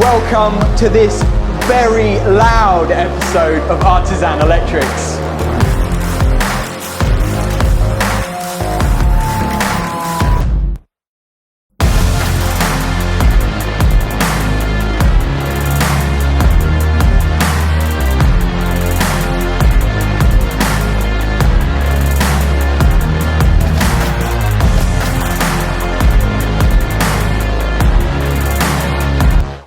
welcome to this very loud episode of Artisan Electrics.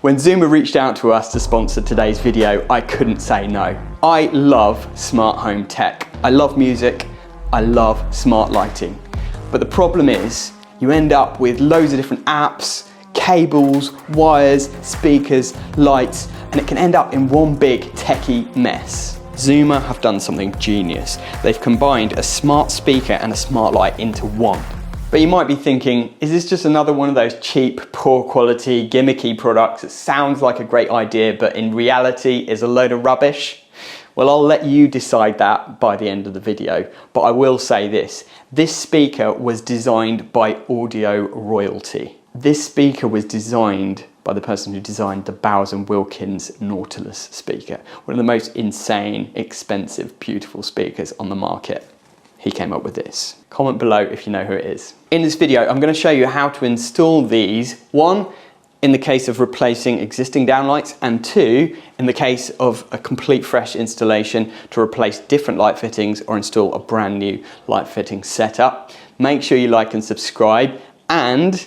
When Zuma reached out to us to sponsor today's video, I couldn't say no. I love smart home tech. I love music. I love smart lighting. But the problem is, you end up with loads of different apps, cables, wires, speakers, lights, and it can end up in one big techie mess. Zuma have done something genius. They've combined a smart speaker and a smart light into one. But you might be thinking, is this just another one of those cheap, poor quality, gimmicky products that sounds like a great idea, but in reality is a load of rubbish? Well, I'll let you decide that by the end of the video, but I will say this speaker was designed by audio royalty. This speaker was designed by the person who designed the Bowers & Wilkins Nautilus speaker, one of the most insane, expensive, beautiful speakers on the market. He came up with this. Comment below if you know who it is. In this video, I'm going to show you how to install these. One, in the case of replacing existing downlights, and two, in the case of a complete fresh installation to replace different light fittings or install a brand new light fitting setup. Make sure you like and subscribe, and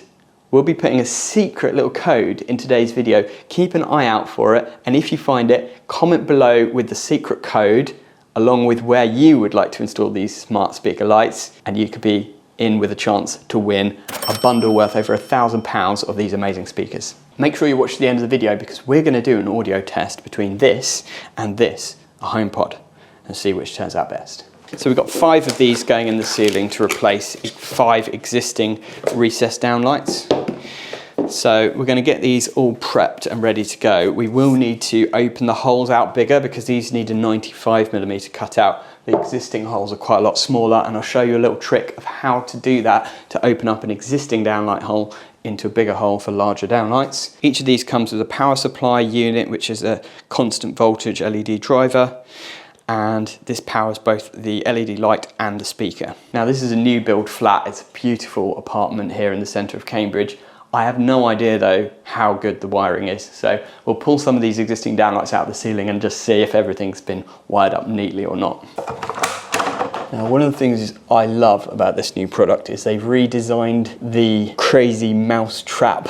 we'll be putting a secret little code in today's video. Keep an eye out for it, and if you find it, comment below with the secret code along with where you would like to install these smart speaker lights, and you could be in with a chance to win a bundle worth over £1,000 of these amazing speakers. Make sure you watch to the end of the video because we're going to do an audio test between this and this, a HomePod, and see which turns out best. So we've got 5 of these going in the ceiling to replace 5 existing recessed downlights. So we're going to get these all prepped and ready to go. We will need to open the holes out bigger because these need a 95mm cutout. The existing holes are quite a lot smaller, and I'll show you a little trick of how to do that to open up an existing downlight hole into a bigger hole for larger downlights. Each of these comes with a power supply unit, which is a constant voltage LED driver, and this powers both the LED light and the speaker. Now this is a new build flat. It's a beautiful apartment here in the centre of Cambridge. I have no idea though how good the wiring is, so we'll pull some of these existing downlights out of the ceiling and just see if everything's been wired up neatly or not. Now one of the things I love about this new product is they've redesigned the crazy mouse trap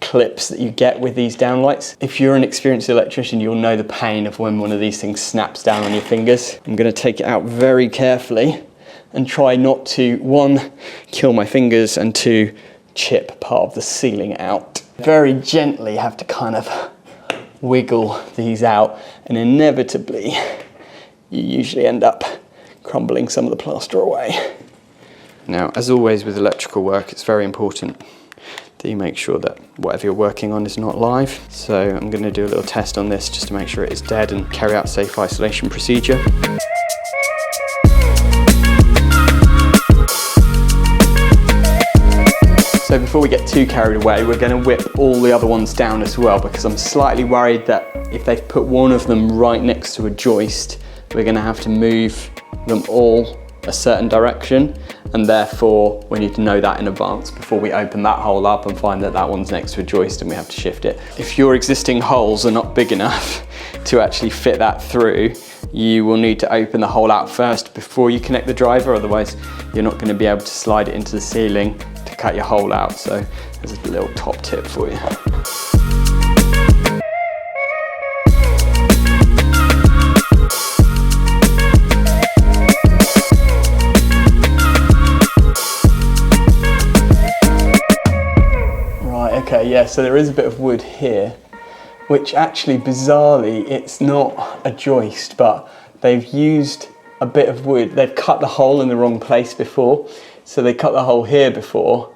clips that you get with these downlights. If you're an experienced electrician, you'll know the pain of when one of these things snaps down on your fingers. I'm going to take it out very carefully and try not to, 1, kill my fingers, and 2, chip part of the ceiling out. Very gently have to kind of wiggle these out, and inevitably you usually end up crumbling some of the plaster away. Now, as always with electrical work, it's very important that you make sure that whatever you're working on is not live. So I'm going to do a little test on this just to make sure it is dead and carry out a safe isolation procedure. So before we get too carried away, we're going to whip all the other ones down as well, because I'm slightly worried that if they've put one of them right next to a joist, we're going to have to move them all a certain direction, and therefore we need to know that in advance before we open that hole up and find that that one's next to a joist and we have to shift it. If your existing holes are not big enough to actually fit that through, you will need to open the hole out first before you connect the driver, otherwise you're not going to be able to slide it into the ceiling to cut your hole out. So there's a little top tip for you. Okay, yeah, so there is a bit of wood here, which actually, bizarrely, it's not a joist, but they've used a bit of wood. They've cut the hole in the wrong place before. So they cut the hole here before,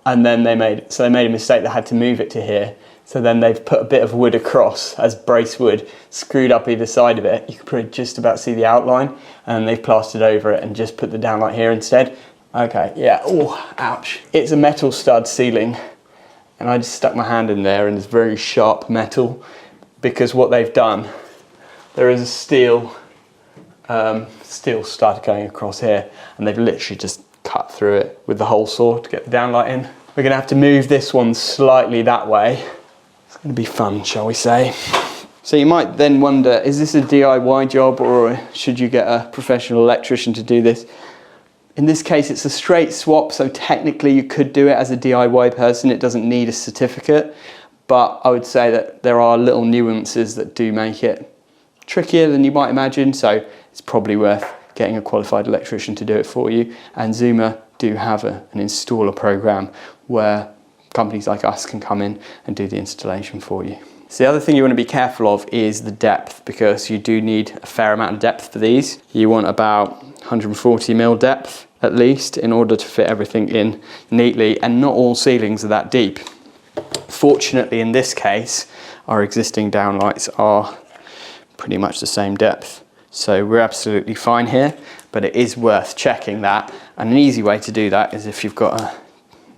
and then they made a mistake. They had to move it to here. So then they've put a bit of wood across as brace wood, screwed up either side of it. You can probably just about see the outline, and they've plastered over it and just put the downlight here instead. Okay, yeah, oh, ouch. It's a metal stud ceiling, and I just stuck my hand in there, and it's very sharp metal, because what they've done, there is a steel stud going across here, and they've literally just cut through it with the hole saw to get the downlight in. We're going to have to move this one slightly that way. It's going to be fun, shall we say. So you might then wonder, is this a DIY job, or should you get a professional electrician to do this? In this case, it's a straight swap, so technically you could do it as a DIY person. It doesn't need a certificate, but I would say that there are little nuances that do make it trickier than you might imagine, so it's probably worth getting a qualified electrician to do it for you. And Zuma do have an installer program where companies like us can come in and do the installation for you. So the other thing you want to be careful of is the depth, because you do need a fair amount of depth for these. You want about 140 mil depth at least in order to fit everything in neatly, and not all ceilings are that deep. Fortunately, in this case, our existing downlights are pretty much the same depth. So we're absolutely fine here, but it is worth checking that. And an easy way to do that is if you've got a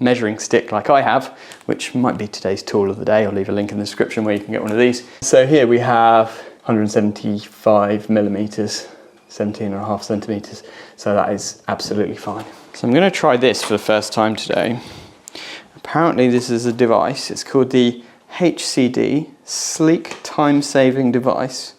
measuring stick like I have, which might be today's tool of the day. I'll leave a link in the description where you can get one of these. So here we have 175 millimeters, 17.5 centimeters. So that is absolutely fine. So I'm going to try this for the first time today. Apparently this is a device. It's called the HCD, Sleek Time Saving Device.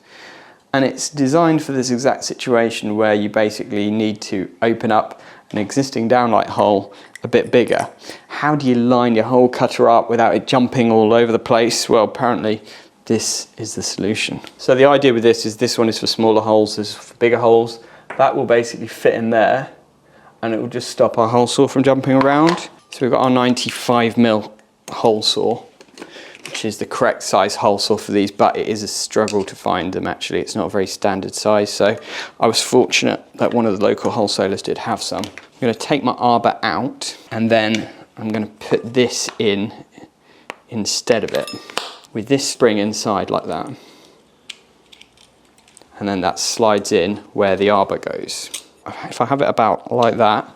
And it's designed for this exact situation where you basically need to open up an existing downlight hole a bit bigger. How do you line your hole cutter up without it jumping all over the place? Well, apparently this is the solution. So the idea with this one is for smaller holes, this is for bigger holes. That will basically fit in there, and it will just stop our hole saw from jumping around. So we've got our 95 mil hole saw, which is the correct size hole saw for these, but it is a struggle to find them actually. It's not a very standard size, so I was fortunate that one of the local wholesalers did have some. I'm going to take my arbor out, and then I'm going to put this in instead of it, with this spring inside like that. And then that slides in where the arbor goes. If I have it about like that,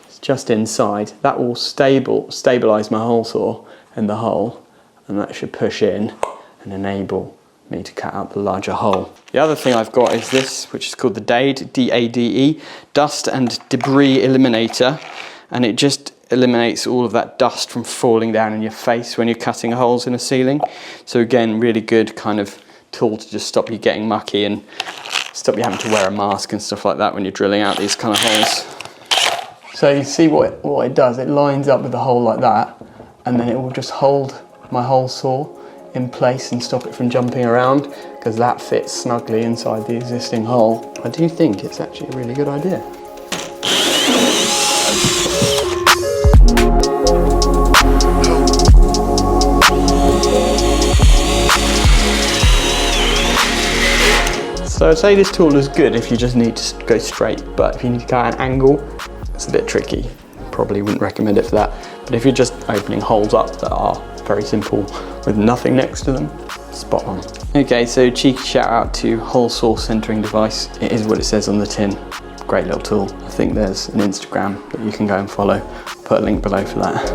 it's just inside, that will stabilize my hole saw in the hole, and that should push in and enable me to cut out the larger hole. The other thing I've got is this, which is called the DADE, D-A-D-E, Dust and Debris Eliminator, and it just eliminates all of that dust from falling down in your face when you're cutting holes in a ceiling. So again, really good kind of tool to just stop you getting mucky and stop you having to wear a mask and stuff like that when you're drilling out these kind of holes. So you see what it does, it lines up with the hole like that, and then it will just hold my hole saw in place and stop it from jumping around, because that fits snugly inside the existing hole. I do think it's actually a really good idea. So I'd say this tool is good if you just need to go straight, but if you need to go at an angle, it's a bit tricky. Probably wouldn't recommend it for that. But if you're just opening holes up that are very simple with nothing next to them, spot on. Okay, so cheeky shout out to hole saw centering device. It is what it says on the tin. Great little tool. I think there's an Instagram that you can go and follow. Put a link below for that.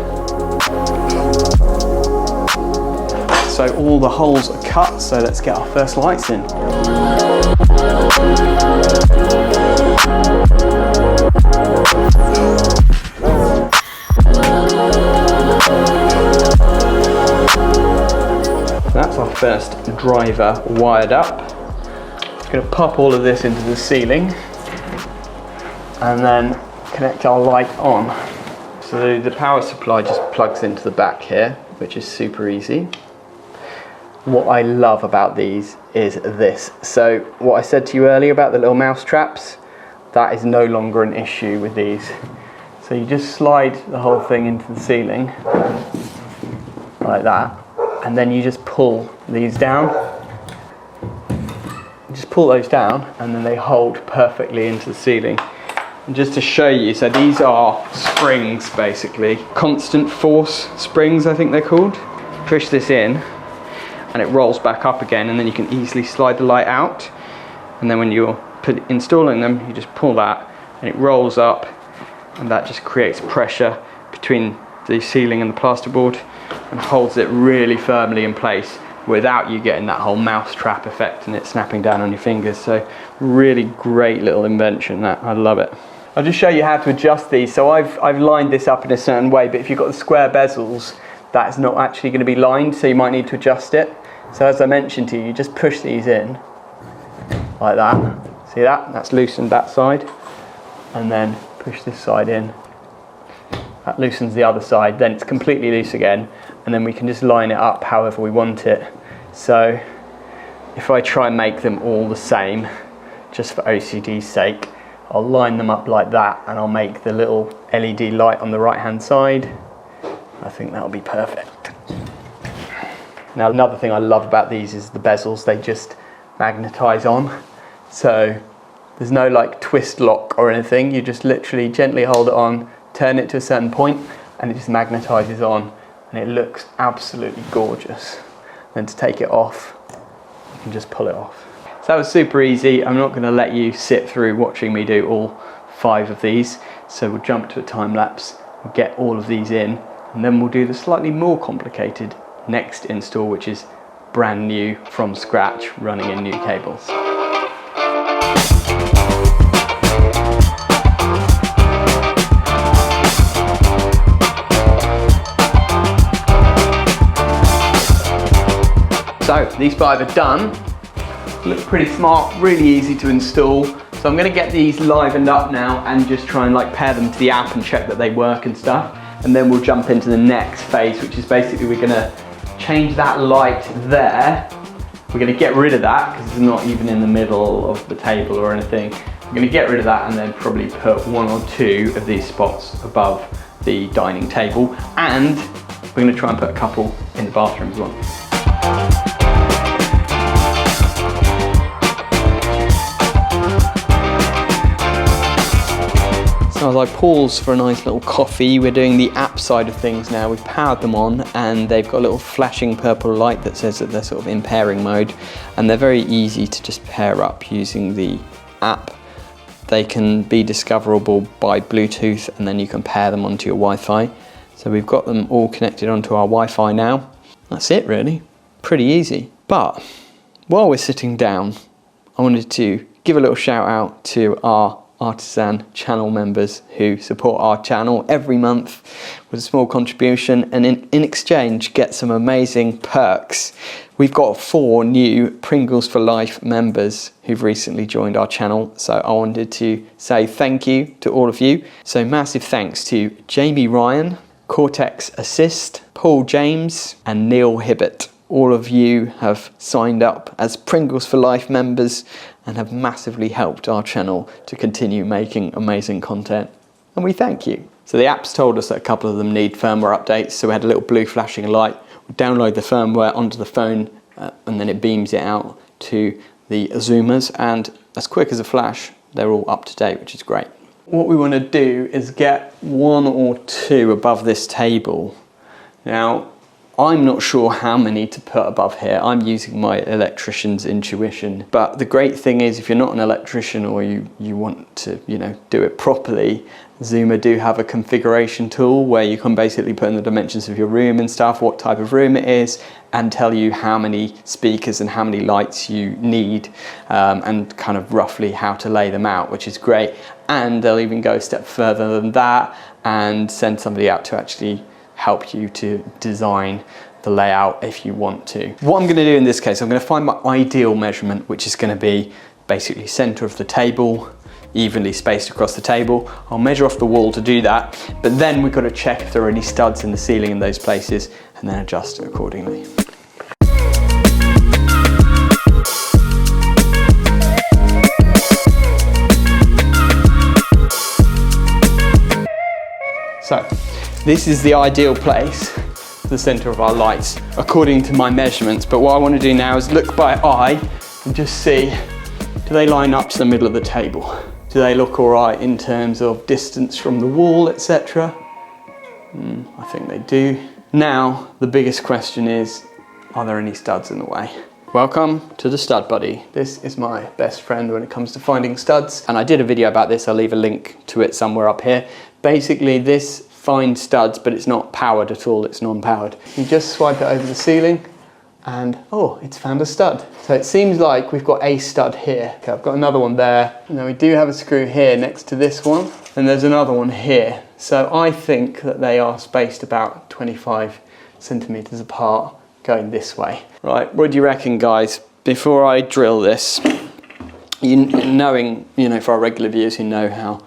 So all the holes are cut, so let's get our first lights in. That's our first driver wired up. I'm going to pop all of this into the ceiling and then connect our light on. So the power supply just plugs into the back here, which is super easy. What I love about these is this. So what I said to you earlier about the little mouse traps, that is no longer an issue with these. So you just slide the whole thing into the ceiling like that, and then you just pull these down. You just pull those down and then they hold perfectly into the ceiling. And just to show you, so these are springs basically, constant force springs I think they're called. Push this in and it rolls back up again, and then you can easily slide the light out. And then when you're installing them, you just pull that and it rolls up, and that just creates pressure between the ceiling and the plasterboard, and holds it really firmly in place without you getting that whole mouse trap effect and it snapping down on your fingers. So really great little invention, that. I love it. I'll just show you how to adjust these. So I've lined this up in a certain way, but if you've got the square bezels, that's not actually going to be lined, so you might need to adjust it. So as I mentioned to you, you just push these in like that. See that? That's loosened that side. And then push this side in. That loosens the other side, then it's completely loose again, and then we can just line it up however we want it. So if I try and make them all the same, just for OCD's sake, I'll line them up like that, and I'll make the little LED light on the right hand side. I think that'll be perfect. Now another thing I love about these is the bezels, they just magnetize on. So there's no like twist lock or anything, you just literally gently hold it on, turn it to a certain point, and it just magnetizes on, and it looks absolutely gorgeous. Then to take it off, you can just pull it off. So that was super easy. I'm not going to let you sit through watching me do all 5 of these, so we'll jump to a time lapse, we'll get all of these in, and then we'll do the slightly more complicated next install, which is brand new from scratch, running in new cables. So these 5 are done, look pretty smart, really easy to install. So I'm going to get these livened up now and just try and like pair them to the app and check that they work and stuff. And then we'll jump into the next phase, which is basically we're going to change that light there. We're going to get rid of that because it's not even in the middle of the table or anything. We're going to get rid of that and then probably put 1 or 2 of these spots above the dining table. And we're going to try and put a couple in the bathroom as well. So as I pause for a nice little coffee, we're doing the app side of things now. We've powered them on and they've got a little flashing purple light that says that they're sort of in pairing mode, and they're very easy to just pair up using the app. They can be discoverable by Bluetooth and then you can pair them onto your Wi-Fi. So we've got them all connected onto our Wi-Fi now. That's it really, pretty easy. But while we're sitting down, I wanted to give a little shout out to our Artisan channel members who support our channel every month with a small contribution, and in exchange get some amazing perks. We've got 4 new Pringles for Life members who've recently joined our channel, so I wanted to say thank you to all of you. So massive thanks to Jamie Ryan, Cortex Assist, Paul James and Neil Hibbett. All of you have signed up as Pringles for Life members and have massively helped our channel to continue making amazing content, and we thank you. So the app's told us that a couple of them need firmware updates, so we had a little blue flashing light. We download the firmware onto the phone and then it beams it out to the Zumas, and as quick as a flash they're all up to date, which is great. What we want to do is get 1 or 2 above this table. Now I'm not sure how many to put above here. I'm using my electrician's intuition. But the great thing is, if you're not an electrician or you want to, do it properly, Zuma do have a configuration tool where you can basically put in the dimensions of your room and stuff, what type of room it is, and tell you how many speakers and how many lights you need, and kind of roughly how to lay them out, which is great. And they'll even go a step further than that and send somebody out to actually help you to design the layout if you want to. What I'm going to do in this case, I'm going to find my ideal measurement, which is going to be basically center of the table, evenly spaced across the table. I'll measure off the wall to do that, but then we've got to check if there are any studs in the ceiling in those places and then adjust accordingly. So this is the ideal place for the center of our lights according to my measurements, but what I want to do now is look by eye and just see, do they line up to the middle of the table? Do they look all right in terms of distance from the wall, etc.? I think they do. Now the biggest question is, are there any studs in the way? Welcome to the Stud Buddy. This is my best friend when it comes to finding studs, and I did a video about this. I'll leave a link to it somewhere up here. Basically, this fine studs, but it's not powered at all, it's non-powered. You just swipe it over the ceiling and, oh, it's found a stud. So it seems like we've got a stud here. Okay, I've got another one there. And then we do have a screw here next to this one. And there's another one here. So I think that they are spaced about 25 centimeters apart going this way. Right, what do you reckon, guys? Before I drill this, knowing, for our regular viewers who know how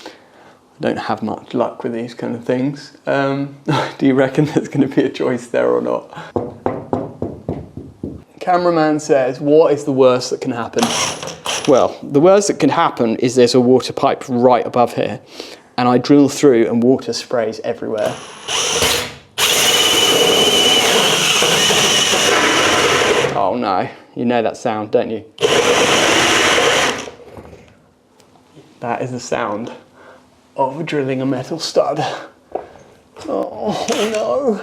I don't have much luck with these kind of things, do you reckon there's going to be a choice there or not? Cameraman says, what is the worst that can happen? Well, the worst that can happen is there's a water pipe right above here, and I drill through and water sprays everywhere. Oh no, you know that sound, don't you? That is the sound of drilling a metal stud. Oh no.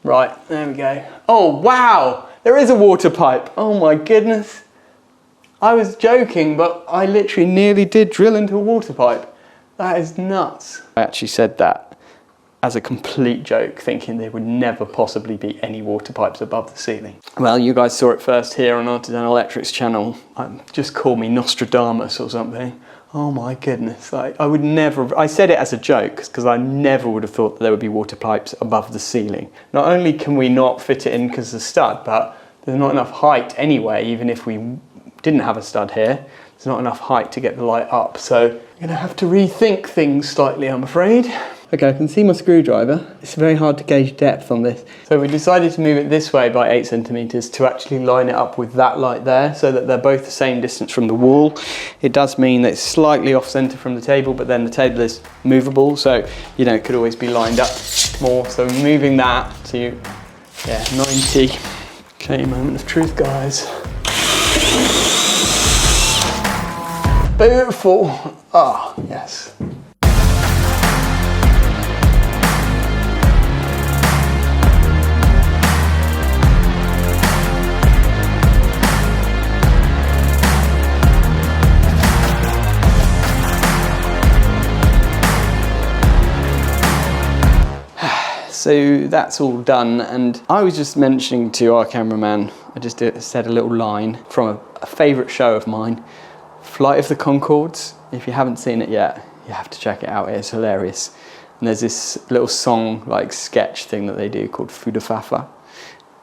Right, there we go. Oh wow, there is a water pipe. Oh my goodness. I was joking, but I literally nearly did drill into a water pipe. That is nuts. I actually said that as a complete joke, thinking there would never possibly be any water pipes above the ceiling. Well, you guys saw it first here on Artisan Electrics channel. Just call me Nostradamus or something. Oh my goodness, like, I would never, I said it as a joke because I never would have thought that there would be water pipes above the ceiling. Not only can we not fit it in because of the stud, but there's not enough height anyway, even if we didn't have a stud here, there's not enough height to get the light up. So I'm gonna have to rethink things slightly, I'm afraid. Okay, I can see my screwdriver. It's very hard to gauge depth on this. So we decided to move it this way by 8 centimeters to actually line it up with that light there so that they're both the same distance from the wall. It does mean that it's slightly off center from the table, but then the table is movable. So, it could always be lined up more. So moving that to, 90. Okay, moment of truth, guys. Beautiful. Ah, yes. So that's all done, and I was just mentioning to our cameraman, I just said a little line from a favourite show of mine, Flight of the Conchords. If you haven't seen it yet, you have to check it out, it's hilarious. And there's this little song, like sketch thing that they do called Fudafafa.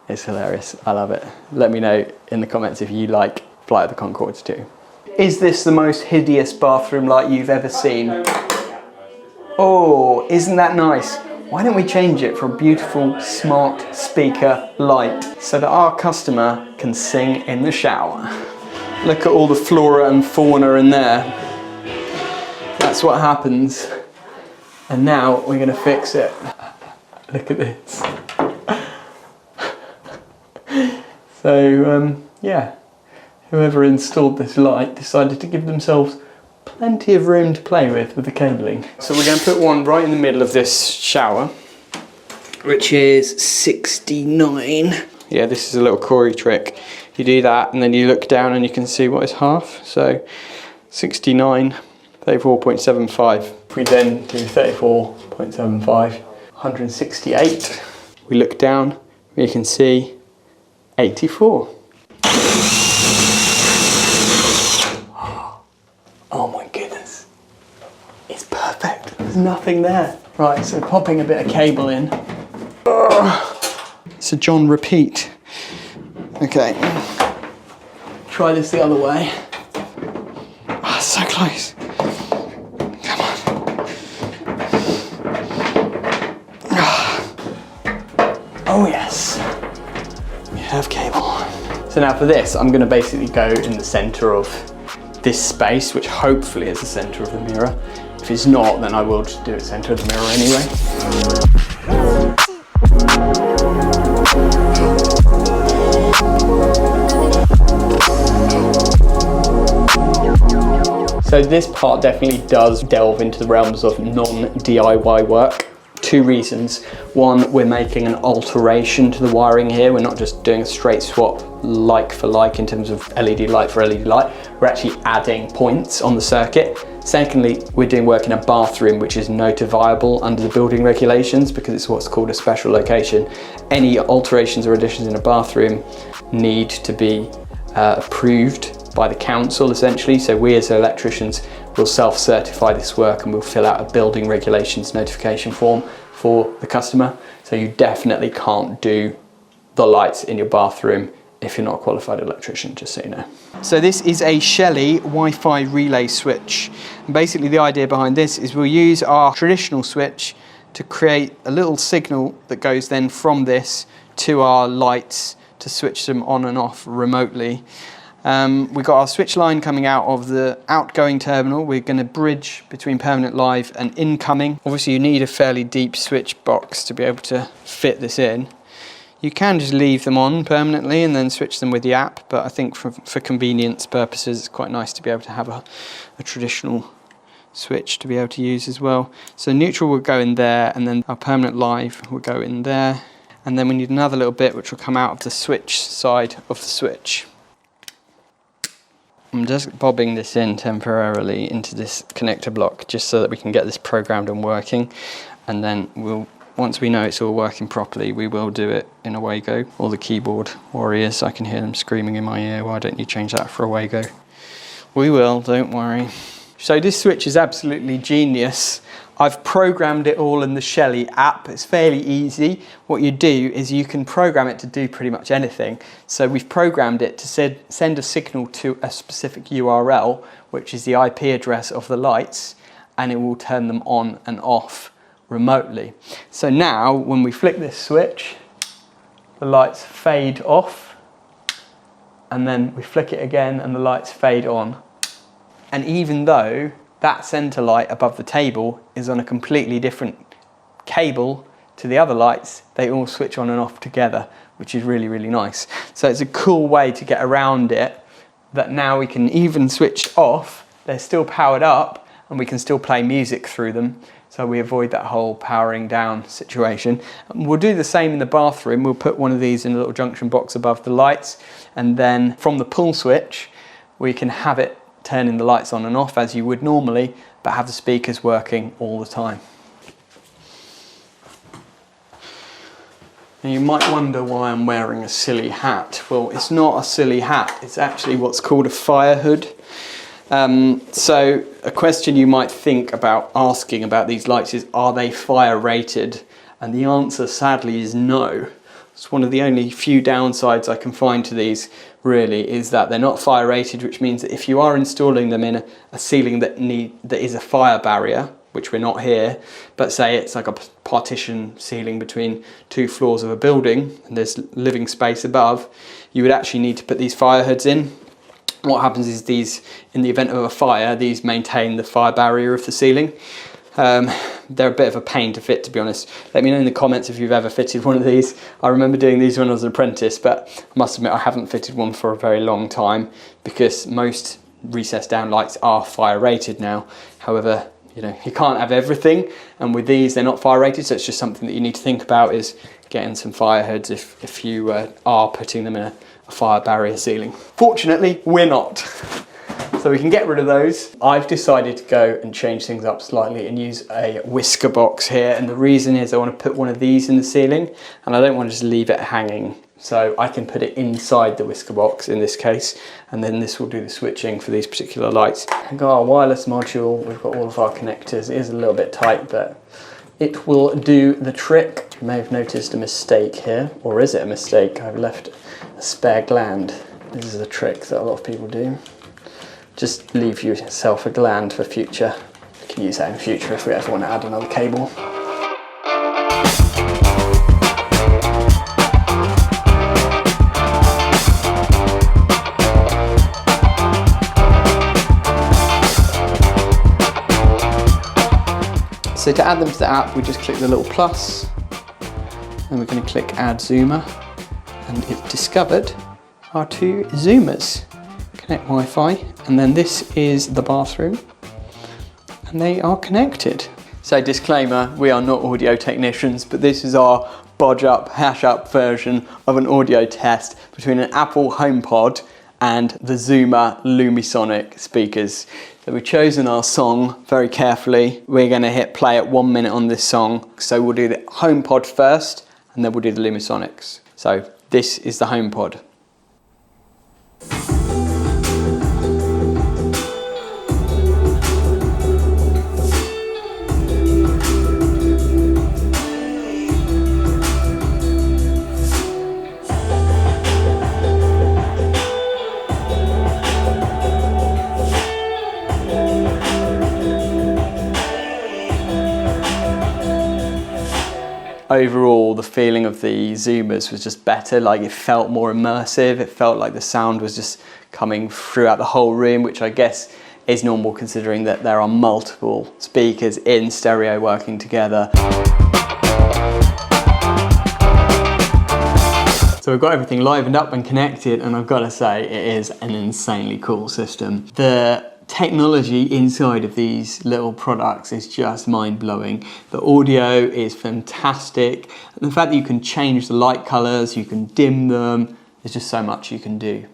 It's hilarious, I love it. Let me know in the comments if you like Flight of the Conchords too. Is this the most hideous bathroom light you've ever seen? Oh, isn't that nice? Why don't we change it for a beautiful smart speaker light so that our customer can sing in the shower? Look at all the flora and fauna in there. That's what happens. And now we're gonna fix it. Look at this. So, whoever installed this light decided to give themselves plenty of room to play with the cabling. So we're going to put one right in the middle of this shower, which is 69. Yeah, this is a little Corey trick. You do that and then you look down and you can see what is half. So 69, 34.75. If we then do 34.75, 168. We look down, we can see 84. Oh my goodness, it's perfect. There's nothing there. Right, so popping a bit of cable in. It's a John repeat. Okay, try this the other way. Oh, so close. Come on. Oh yes, we have cable. So now for this, I'm gonna basically go in the center of this space, which hopefully is the center of the mirror. If it's not, then I will just do it center of the mirror anyway. So this part definitely does delve into the realms of non-DIY work. 2 reasons. One, we're making an alteration to the wiring here. We're not just doing a straight swap like for like in terms of LED light for LED light. We're actually adding points on the circuit. Secondly, we're doing work in a bathroom which is notifiable under the building regulations because it's what's called a special location. Any alterations or additions in a bathroom need to be approved by the council essentially. So we as electricians will self-certify this work and we'll fill out a building regulations notification form for the customer. So you definitely can't do the lights in your bathroom if you're not a qualified electrician, just so you know. So this is a Shelly Wi-Fi relay switch. And basically the idea behind this is we'll use our traditional switch to create a little signal that goes then from this to our lights to switch them on and off remotely. We've got our switch line coming out of the outgoing terminal. We're going to bridge between permanent live and incoming. Obviously you need a fairly deep switch box to be able to fit this in. You can just leave them on permanently and then switch them with the app, but I think for convenience purposes it's quite nice to be able to have a traditional switch to be able to use as well. So neutral will go in there, and then our permanent live will go in there, and then we need another little bit which will come out of the switch side of the switch. I'm just bobbing this in temporarily into this connector block just so that we can get this programmed and working, and then once we know it's all working properly, we will do it in a Wago. All the keyboard warriors, I can hear them screaming in my ear, why don't you change that for a Wago? We will, don't worry. So this switch is absolutely genius. I've programmed it all in the Shelly app. It's fairly easy. What you do is you can program it to do pretty much anything. So we've programmed it to send a signal to a specific URL, which is the IP address of the lights, and it will turn them on and off remotely. So now when we flick this switch, the lights fade off, and then we flick it again and the lights fade on. And even though that center light above the table is on a completely different cable to the other lights, they all switch on and off together, which is really, really nice. So it's a cool way to get around it, that now we can even switch off, they're still powered up, and we can still play music through them. So we avoid that whole powering down situation. And we'll do the same in the bathroom. We'll put one of these in a little junction box above the lights, and then from the pull switch, we can have it turning the lights on and off as you would normally, but have the speakers working all the time. Now you might wonder why I'm wearing a silly hat. Well, it's not a silly hat. It's actually what's called a fire hood. So a question you might think about asking about these lights is, are they fire rated? And the answer sadly is no. It's one of the only few downsides I can find to these, really, is that they're not fire rated, which means that if you are installing them in a ceiling that is a fire barrier, which we're not here, but say it's like a partition ceiling between two floors of a building and there's living space above, you would actually need to put these fire hoods in. What happens is these, in the event of a fire, these maintain the fire barrier of the ceiling. They're a bit of a pain to fit, to be honest. Let me know in the comments if you've ever fitted one of these. I remember doing these when I was an apprentice, but I must admit I haven't fitted one for a very long time because most recessed down lights are fire rated now. However, you know, you can't have everything, and with these they're not fire rated, so it's just something that you need to think about, is getting some fire hoods if you are putting them in a fire barrier ceiling. Fortunately, we're not. So we can get rid of those. I've decided to go and change things up slightly and use a whisker box here, and the reason is I want to put one of these in the ceiling and I don't want to just leave it hanging. So I can put it inside the whisker box in this case, and then this will do the switching for these particular lights. We've got our wireless module, we've got all of our connectors. It is a little bit tight, but it will do the trick. You may have noticed a mistake here, or is it a mistake? I've left a spare gland. This is a trick that a lot of people do. Just leave yourself a gland for future. You can use that in future if we ever want to add another cable. So to add them to the app, we just click the little plus, and we're going to click Add Zuma, and it discovered our two Zumas. Connect Wi-Fi, and then this is the bathroom, and they are connected. So disclaimer, we are not audio technicians, but this is our bodge up, hash up version of an audio test between an Apple HomePod and the Zuma Lumisonic speakers. So we've chosen our song very carefully. We're going to hit play at 1 minute on this song. So we'll do the HomePod first, and then we'll do the Lumisonics. So this is the HomePod. Overall, the feeling of the Zumas was just better. Like, it felt more immersive. It felt like the sound was just coming throughout the whole room, which I guess is normal considering that there are multiple speakers in stereo working together. So we've got everything livened up and connected, and I've got to say it is an insanely cool system. The technology inside of these little products is just mind-blowing. The audio is fantastic, and the fact that you can change the light colors, you can dim them, there's just so much you can do.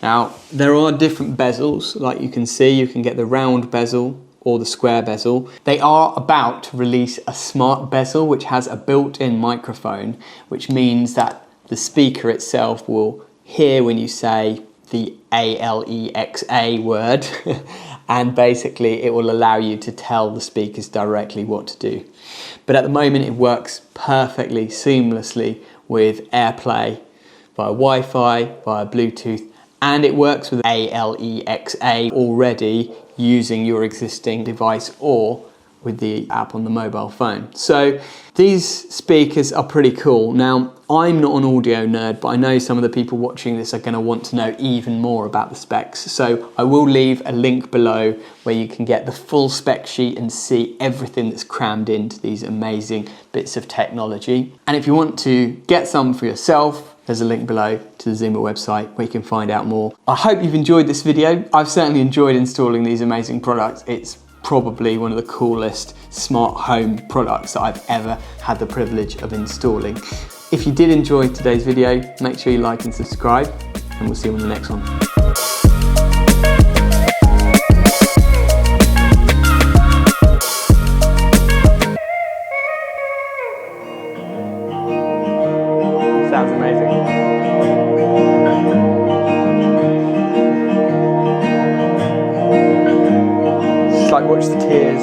Now, there are different bezels. Like you can see, you can get the round bezel or the square bezel. They are about to release a smart bezel which has a built-in microphone, which means that the speaker itself will hear when you say the ALEXA word and basically it will allow you to tell the speakers directly what to do. But at the moment it works perfectly seamlessly with AirPlay via Wi-Fi, via Bluetooth, and it works with ALEXA already using your existing device or with the app on the mobile phone. So these speakers are pretty cool. Now, I'm not an audio nerd, but I know some of the people watching this are going to want to know even more about the specs. So I will leave a link below where you can get the full spec sheet and see everything that's crammed into these amazing bits of technology. And if you want to get some for yourself, there's a link below to the Zuma website where you can find out more. I hope you've enjoyed this video. I've certainly enjoyed installing these amazing products. It's probably one of the coolest smart home products that I've ever had the privilege of installing. If you did enjoy today's video, make sure you like and subscribe, and we'll see you on the next one. Sounds amazing. Just like watch the tears